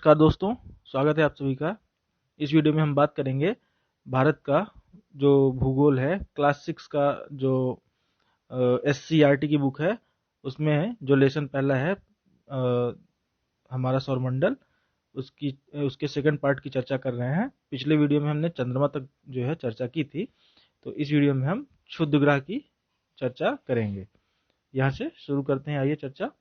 नमस्कार दोस्तों, स्वागत है आप सभी का। इस वीडियो में हम बात करेंगे भारत का जो भूगोल है, क्लास 6 का जो SCERT की बुक है, उसमें जो लेसन पहला है हमारा सौरमंडल, उसकी उसके सेकंड पार्ट की चर्चा कर रहे हैं। पिछले वीडियो में हमने चंद्रमा तक जो है चर्चा की थी, तो इस वीडियो में हम क्षुद्र ग्रह की चर्चा करेंगे। यहाँ से शुरू करते हैं, आइए चर्चा।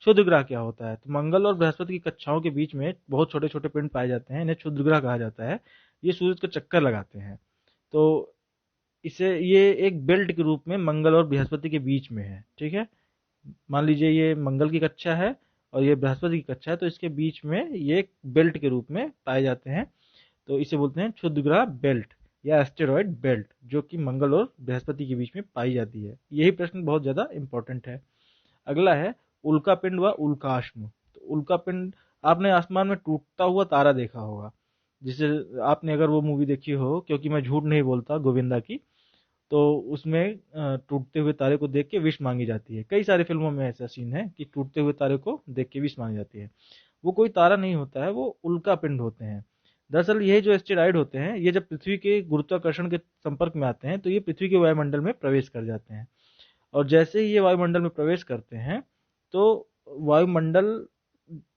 क्षुद्र ग्रह क्या होता है? तो मंगल और बृहस्पति की कक्षाओं के बीच में बहुत छोटे छोटे पिंड पाए जाते हैं, इन्हें क्षुद्र ग्रह कहा जाता है। ये सूरज का चक्कर लगाते हैं, तो इसे ये एक बेल्ट के रूप में मंगल और बृहस्पति के बीच में है। ठीक है, मान लीजिए ये मंगल की कक्षा है और ये बृहस्पति की कक्षा है, तो इसके बीच में ये एक बेल्ट के रूप में पाए जाते हैं, तो इसे बोलते हैं क्षुद्र ग्रह बेल्ट या एस्टेरॉयड बेल्ट, जो कि मंगल और बृहस्पति के बीच में पाई जाती है। यही प्रश्न बहुत ज्यादा इंपॉर्टेंट है। अगला है उल्का पिंड व उल्काश्म। तो उल्का पिंड, आपने आसमान में टूटता हुआ तारा देखा होगा, जिसे आपने अगर वो मूवी देखी हो, क्योंकि मैं झूठ नहीं बोलता, गोविंदा की, तो उसमें टूटते हुए तारे को देख के विश मांगी जाती है। कई सारी फिल्मों में ऐसा सीन है कि टूटते हुए तारे को देख के विश मांगी जाती है। वो कोई तारा नहीं होता है, वो उल्का पिंड होते हैं। दरअसल ये जो एस्टेरॉयड होते हैं, ये जब पृथ्वी के गुरुत्वाकर्षण के संपर्क में आते हैं, तो ये पृथ्वी के वायुमंडल में प्रवेश कर जाते हैं। और जैसे ही ये वायुमंडल में प्रवेश करते हैं, तो वायुमंडल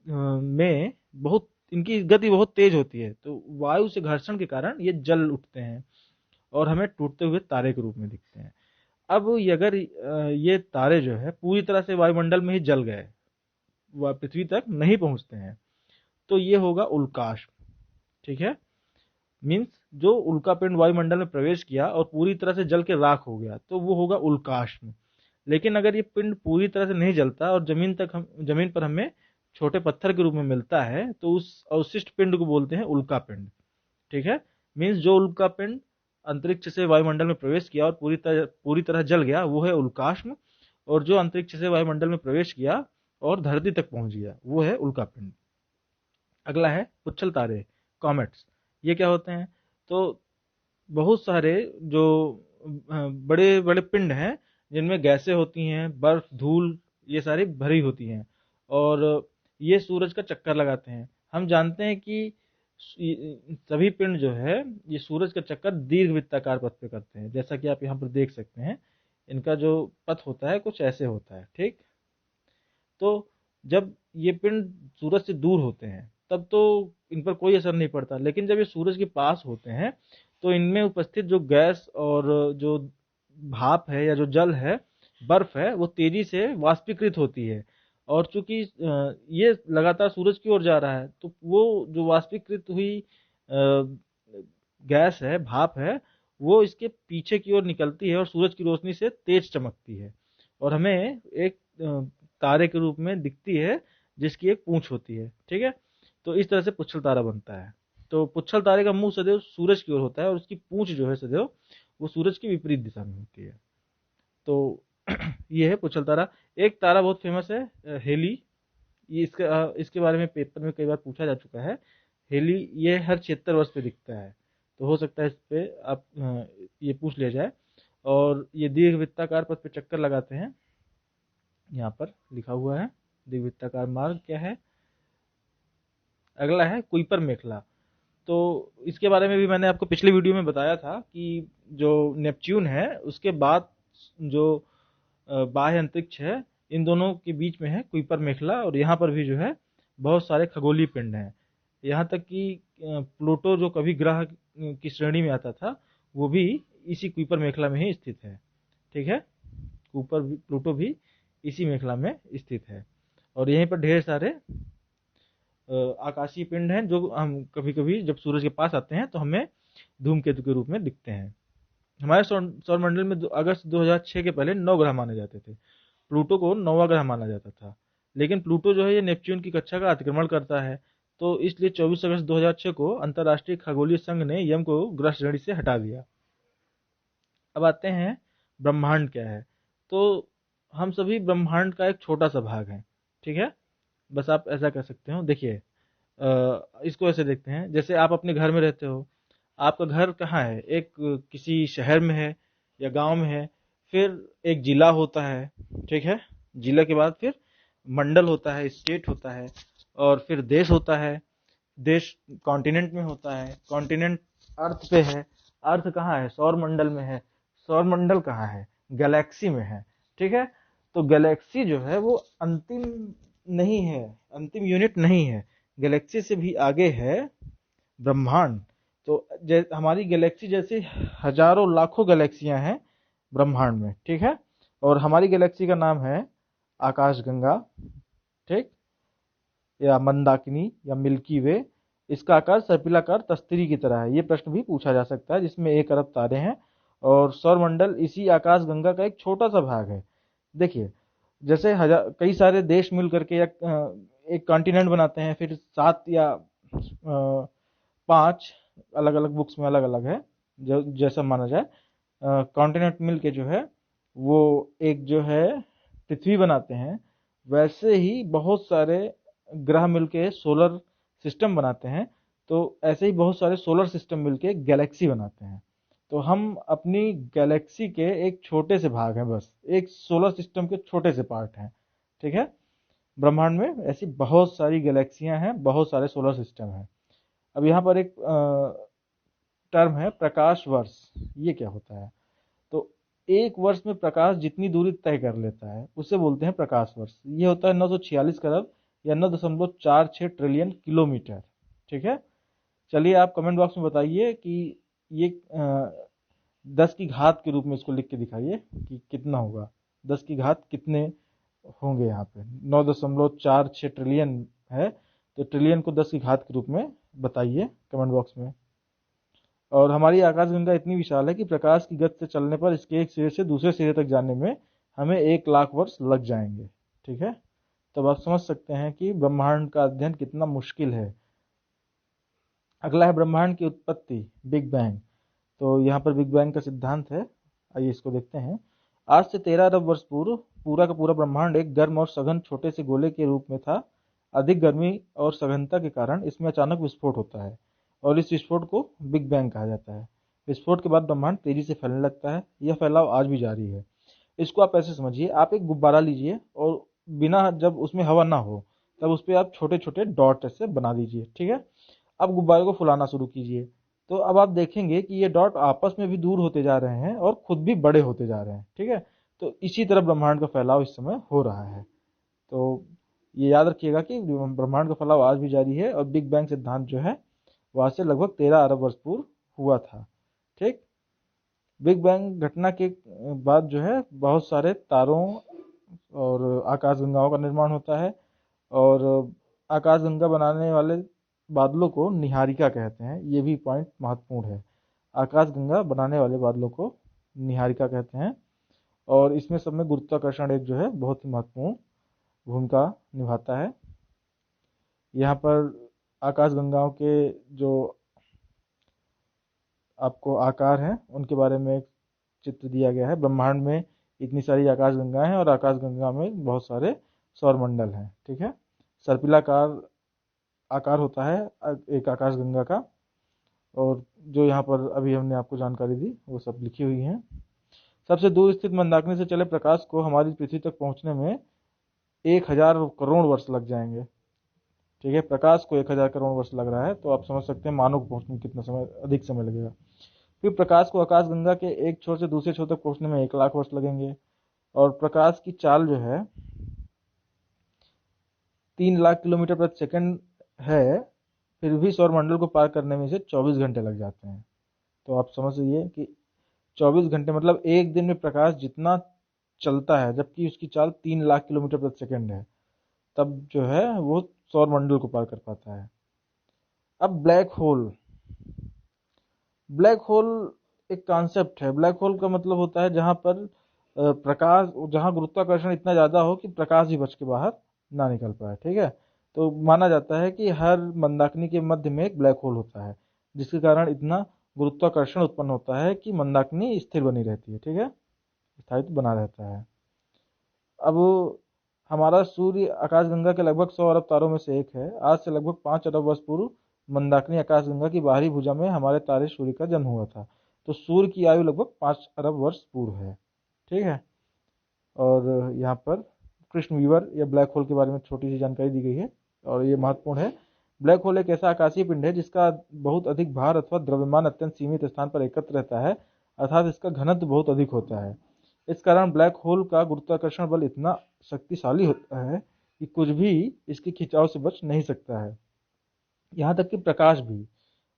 में बहुत, इनकी गति बहुत तेज होती है, तो वायु से घर्षण के कारण ये जल उठते हैं और हमें टूटते हुए तारे के रूप में दिखते हैं। अब ये अगर ये तारे जो है पूरी तरह से वायुमंडल में ही जल गए, वह पृथ्वी तक नहीं पहुंचते हैं, तो ये होगा उल्काश्म। ठीक है, मीन्स जो उल्कापिंड वायुमंडल में प्रवेश किया और पूरी तरह से जल के राख हो गया, तो वो होगा उल्काश्म। लेकिन अगर ये पिंड पूरी तरह से नहीं जलता और जमीन पर हमें छोटे पत्थर के रूप में मिलता है, तो उस अवशिष्ट पिंड को बोलते हैं उल्का पिंड। ठीक है, मीन्स जो उल्का पिंड अंतरिक्ष से वायुमंडल में प्रवेश किया और पूरी तरह जल गया, वो है उल्काश्म। और जो अंतरिक्ष से वायुमंडल में प्रवेश किया और धरती तक पहुंच गया, वो है उल्का पिंड। अगला है पुच्छल तारे, कॉमेट्स। ये क्या होते हैं? तो बहुत सारे जो बड़े बड़े पिंड हैं, जिनमें गैसें होती हैं, बर्फ, धूल, ये सारी भरी होती हैं, और ये सूरज का चक्कर लगाते हैं। हम जानते हैं कि सभी पिंड जो है, ये सूरज का चक्कर दीर्घवृत्ताकार पथ पे करते हैं, जैसा कि आप यहाँ पर देख सकते हैं। इनका जो पथ होता है कुछ ऐसे होता है। ठीक, तो जब ये पिंड सूरज से दूर होते हैं, तब तो इन पर कोई असर नहीं पड़ता, लेकिन जब ये सूरज के पास होते हैं, तो इनमें उपस्थित जो गैस और जो भाप है या जो जल है, बर्फ है, वो तेजी से वाष्पीकृत होती है। और चूंकि ये लगातार सूरज की ओर जा रहा है, तो वो जो वाष्पीकृत हुई गैस है, भाप है, वो इसके पीछे की ओर निकलती है और सूरज की रोशनी से तेज चमकती है, और हमें एक तारे के रूप में दिखती है, जिसकी एक पूंछ होती है। ठीक है, तो इस तरह से पुच्छल तारा बनता है। तो पुच्छल तारे का मुंह सदैव सूरज की ओर होता है और उसकी पूंछ जो है सदैव वो सूरज की विपरीत दिशा में होती है। तो ये है पुच्छल तारा। एक तारा बहुत फेमस है, हेली। इसके बारे में पेपर में कई बार पूछा जा चुका है। हेली ये हर 76 वर्ष पे दिखता है, तो हो सकता है इस पे आप ये पूछ लिया जाए। और ये दीर्घवृत्ताकार पथ पे चक्कर लगाते हैं, यहाँ पर लिखा हुआ है दीर्घवृत्ताकार मार्ग क्या है। अगला है कुइपर मेखला। तो इसके बारे में भी मैंने आपको पिछले वीडियो में बताया था कि जो नेपच्यून है, उसके बाद जो बाह्य अंतरिक्ष है, इन दोनों के बीच में है कुइपर मेखला, और यहाँ पर भी जो है बहुत सारे खगोलीय पिंड हैं। यहाँ तक कि प्लूटो, जो कभी ग्रह की श्रेणी में आता था, वो भी इसी कुइपर मेखला में ही स्थित है। ठीक है, प्लूटो भी इसी मेखला में स्थित है। और यहीं पर ढेर सारे आकाशीय पिंड हैं, जो हम कभी कभी जब सूरज के पास आते हैं तो हमें धूमकेतु के रूप में दिखते हैं। हमारे सौरमंडल में अगस्त 2006 के पहले 9 ग्रह माने जाते थे। प्लूटो को 9वां ग्रह माना जाता था, लेकिन प्लूटो जो है ये नेपच्यून की कक्षा का अतिक्रमण करता है, तो इसलिए 24 अगस्त 2006 को अंतर्राष्ट्रीय खगोलीय संघ ने यम को ग्रह श्रेणी से हटा दिया। अब आते हैं ब्रह्मांड क्या है। तो हम सभी ब्रह्मांड का एक छोटा सा भाग है। ठीक है, बस आप ऐसा कर सकते हो। देखिए, इसको ऐसे देखते हैं, जैसे आप अपने घर में रहते हो। आपका घर कहाँ है? एक किसी शहर में है या गांव में है। फिर एक जिला होता है। ठीक है, जिला के बाद फिर मंडल होता है, स्टेट होता है, और फिर देश होता है। देश कॉन्टिनेंट में होता है, कॉन्टिनेंट अर्थ पे है, अर्थ कहाँ है, सौर मंडल में है, सौर मंडल कहाँ है, गैलेक्सी में है। ठीक है, तो गैलेक्सी जो है वो अंतिम नहीं है, अंतिम यूनिट नहीं है, गैलेक्सी से भी आगे है ब्रह्मांड। तो हमारी गैलेक्सी जैसी हजारों लाखों गैलेक्सियां हैं ब्रह्मांड में। ठीक है, और हमारी गैलेक्सी का नाम है आकाशगंगा, ठीक, या मंदाकिनी या मिल्की वे। इसका आकार सर्पिलाकार तस्तरी की तरह है। ये प्रश्न भी पूछा जा सकता है, जिसमें 1 अरब तारे हैं और सौरमंडल इसी आकाशगंगा का एक छोटा सा भाग है। देखिए, जैसे हजार कई सारे देश मिल करके एक कॉन्टिनेंट बनाते हैं, फिर 7 या 5 अलग अलग बुक्स में अलग अलग है, जो जैसा माना जाए, कॉन्टिनेंट मिल के जो है वो एक जो है पृथ्वी बनाते हैं। वैसे ही बहुत सारे ग्रह मिलके सोलर सिस्टम बनाते हैं, तो ऐसे ही बहुत सारे सोलर सिस्टम मिलके गैलेक्सी बनाते हैं। तो हम अपनी गैलेक्सी के एक छोटे से भाग हैं, बस एक सोलर सिस्टम के छोटे से पार्ट हैं। ठीक है, ब्रह्मांड में ऐसी बहुत सारी गैलेक्सियां हैं, बहुत सारे सोलर सिस्टम हैं। अब यहाँ पर एक टर्म है प्रकाश वर्ष। ये क्या होता है? तो एक वर्ष में प्रकाश जितनी दूरी तय कर लेता है उसे बोलते हैं प्रकाश वर्ष। ये होता है 946 करोड़ या 9.46 ट्रिलियन किलोमीटर। ठीक है, चलिए आप कमेंट बॉक्स में बताइए कि ये 10 की घात के रूप में इसको लिख के दिखाइए कि कितना होगा, 10 की घात कितने होंगे। यहाँ पे 9.46 ट्रिलियन है, तो ट्रिलियन को 10 की घात के रूप में बताइए कमेंट बॉक्स में। और हमारी आकाशगंगा इतनी विशाल है कि प्रकाश की गति से चलने पर इसके एक सिरे से दूसरे सिरे तक जाने में हमें 1 लाख वर्ष लग जाएंगे। ठीक है, तब आप समझ सकते हैं कि ब्रह्मांड का अध्ययन कितना मुश्किल है। अगला है ब्रह्मांड की उत्पत्ति, बिग बैंग। तो यहाँ पर बिग बैंग का सिद्धांत है, आइए इसको देखते हैं। आज से 13 अरब वर्ष पूर्व पूरा का पूरा ब्रह्मांड एक गर्म और सघन छोटे से गोले के रूप में था। अधिक गर्मी और सघनता के कारण इसमें अचानक विस्फोट होता है और इस विस्फोट को बिग बैंग कहा जाता है। विस्फोट के बाद ब्रह्मांड तेजी से फैलने लगता है। यह फैलाव आज भी जारी है। इसको आप ऐसे समझिए, आप एक गुब्बारा लीजिए और बिना जब उसमें हवा ना हो तब उस पर आप छोटे छोटे डॉट ऐसे बना दीजिए। ठीक है, अब गुब्बारे को फुलाना शुरू कीजिए, तो अब आप देखेंगे कि ये डॉट आपस में भी दूर होते जा रहे हैं और खुद भी बड़े होते जा रहे हैं। ठीक है, तो इसी तरह ब्रह्मांड का फैलाव इस समय हो रहा है। तो ये याद रखिएगा कि ब्रह्मांड का फैलाव आज भी जारी है और बिग बैंग सिद्धांत जो है वहां से लगभग 13 अरब वर्ष पूर्व हुआ था। ठीक, बिग बैंग घटना के बाद जो है बहुत सारे तारों और आकाशगंगाओं का निर्माण होता है और आकाशगंगा बनाने वाले बादलों को निहारिका कहते हैं। ये भी पॉइंट महत्वपूर्ण है। आकाशगंगा बनाने वाले बादलों को निहारिका कहते हैं और इसमें सब में गुरुत्वाकर्षण एक जो है बहुत ही महत्वपूर्ण भूमिका निभाता है। यहाँ पर आकाशगंगाओं के जो आपको आकार हैं उनके बारे में एक चित्र दिया गया है। ब्रह्मांड में इतनी सारी आकाशगंगाएं हैं और आकाशगंगा में बहुत सारे सौरमंडल हैं। ठीक है, सर्पिलाकार आकार होता है एक आकाशगंगा का, और जो यहाँ पर अभी हमने आपको जानकारी दी वो सब लिखी हुई है। सबसे दूर स्थित मंदाकिनी से चले प्रकाश को हमारी पृथ्वी तक पहुंचने में 1000 करोड़ वर्ष लग जाएंगे। ठीक है, प्रकाश को 1000 करोड़ वर्ष लग रहा है, तो आप समझ सकते हैं मानव को पहुंचने में कितना समय, अधिक समय लगेगा। फिर प्रकाश को आकाशगंगा के एक छोर से दूसरे छोर तक पहुंचने में 1 लाख वर्ष लगेंगे। और प्रकाश की चाल जो है 3 लाख किलोमीटर प्रति सेकंड है, फिर भी सौरमंडल को पार करने में इसे 24 घंटे लग जाते हैं। तो आप समझिए कि 24 घंटे मतलब एक दिन में प्रकाश जितना चलता है, जबकि उसकी चाल 3 लाख किलोमीटर प्रति सेकंड है, तब जो है वो सौरमंडल को पार कर पाता है। अब ब्लैक होल, ब्लैक होल एक कॉन्सेप्ट है। ब्लैक होल का मतलब होता है जहां पर प्रकाश, जहां गुरुत्वाकर्षण इतना ज्यादा हो कि प्रकाश ही बच के बाहर ना निकल पाए। ठीक है, तो माना जाता है कि हर मंदाकिनी के मध्य में एक ब्लैक होल होता है, जिसके कारण इतना गुरुत्वाकर्षण उत्पन्न होता है कि मंदाकिनी स्थिर बनी रहती है। ठीक है, स्थायित्व बना रहता है। अब हमारा सूर्य आकाशगंगा के लगभग 100 अरब तारों में से एक है। आज से लगभग 5 अरब वर्ष पूर्व मंदाकिनी आकाशगंगा की बाहरी भुजा में हमारे तारे सूर्य का जन्म हुआ था। तो सूर्य की आयु लगभग 5 अरब वर्ष पूर्व है। ठीक है, और यहाँ पर कृष्ण वीवर या ब्लैक होल के बारे में छोटी सी जानकारी दी गई है और ये महत्वपूर्ण है। ब्लैक होल एक ऐसा आकाशीय पिंड है जिसका बहुत अधिक भार अथवा द्रव्यमान अत्यंत सीमित स्थान पर एकत्र रहता है, अर्थात इसका घनत्व बहुत अधिक होता है। इस कारण ब्लैक होल का गुरुत्वाकर्षण बल इतना शक्तिशाली होता है कि कुछ भी इसके खिंचाव से बच नहीं सकता है, यहाँ तक कि प्रकाश भी।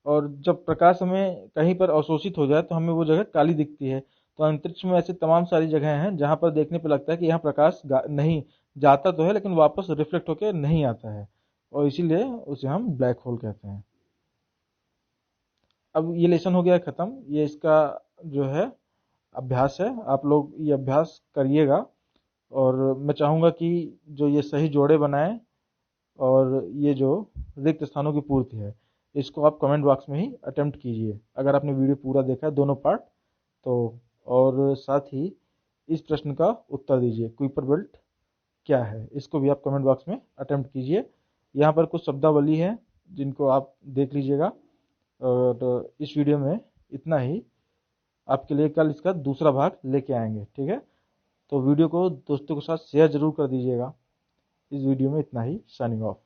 और जब प्रकाश हमें कहीं पर अवशोषित हो जाए तो हमें वो जगह काली दिखती है। तो अंतरिक्ष में ऐसे तमाम सारी जगह हैं जहाँ पर देखने पर लगता है कि यहाँ प्रकाश नहीं जाता तो है लेकिन वापस रिफ्लेक्ट होकर नहीं आता है, और इसीलिए उसे हम ब्लैक होल कहते हैं। अब ये लेसन हो गया खत्म। ये इसका जो है अभ्यास है, आप लोग ये अभ्यास करिएगा। और मैं चाहूँगा कि जो ये सही जोड़े बनाएं और ये जो रिक्त स्थानों की पूर्ति है, इसको आप कमेंट बॉक्स में ही अटेम्प्ट कीजिए अगर आपने वीडियो पूरा देखा है, दोनों पार्ट तो। और साथ ही इस प्रश्न का उत्तर दीजिए, कुइपर बेल्ट क्या है, इसको भी आप कमेंट बॉक्स में अटेम्प्ट कीजिए। यहाँ पर कुछ शब्दावली है जिनको आप देख लीजिएगा। और इस वीडियो में इतना ही। आपके लिए कल इसका दूसरा भाग लेके आएंगे, ठीक है। तो वीडियो को दोस्तों के साथ शेयर जरूर कर दीजिएगा। इस वीडियो में इतना ही। Signing off.